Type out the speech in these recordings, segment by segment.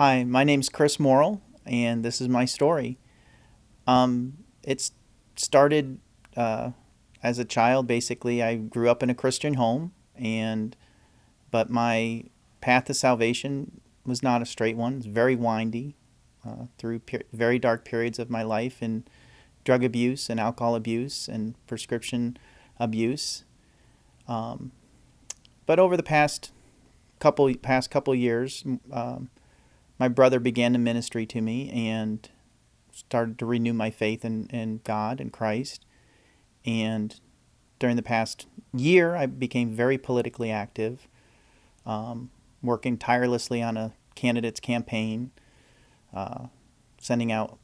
Hi, my name's Chris Morrill, and this is my story. It's started as a child. Basically, I grew up in a Christian home, and but my path to salvation was not a straight one. It's very windy through very dark periods of my life, and drug abuse, and alcohol abuse, and prescription abuse. Um, but over the past couple years, my brother began the ministry to me and started to renew my faith in God and Christ. And during the past year, I became very politically active, um, working tirelessly on a candidate's campaign, uh, sending out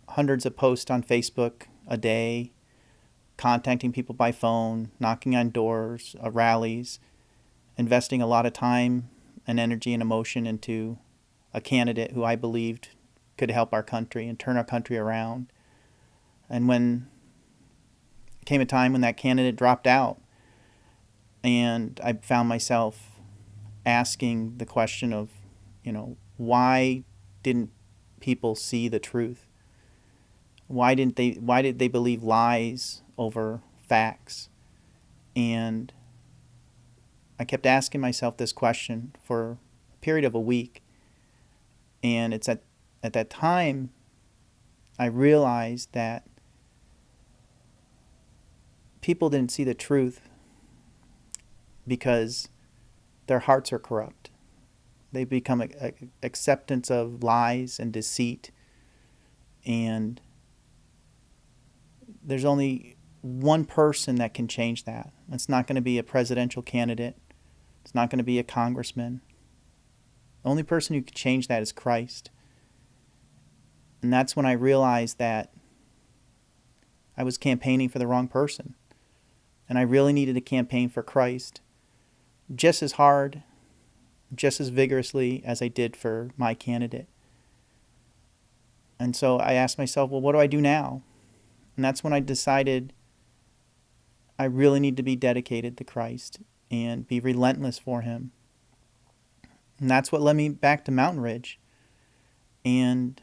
hundreds of posts on Facebook a day, contacting people by phone, knocking on doors, rallies, investing a lot of time and energy and emotion into a candidate who I believed could help our country and turn our country around. And when came a time when that candidate dropped out, and I found myself asking the question of, why didn't people see the truth? Why did they believe lies over facts? And I kept asking myself this question for a period of a week. And it's at that time I realized that people didn't see the truth because their hearts are corrupt. They become acceptance of lies and deceit, and there's only one person that can change that. It's not going to be a presidential candidate. It's not going to be a congressman. The only person who can change that is Christ. And that's when I realized that I was campaigning for the wrong person. And I really needed to campaign for Christ just as hard, just as vigorously as I did for my candidate. And so I asked myself, well, what do I do now? And that's when I decided I really need to be dedicated to Christ and be relentless for Him. And that's what led me back to Mountain Ridge. And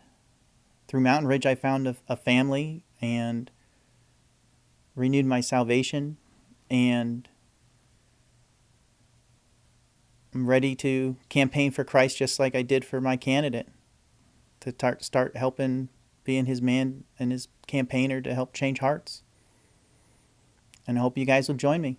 through Mountain Ridge, I found a family and renewed my salvation. And I'm ready to campaign for Christ just like I did for my candidate, to start helping, being His man and His campaigner to help change hearts. And I hope you guys will join me.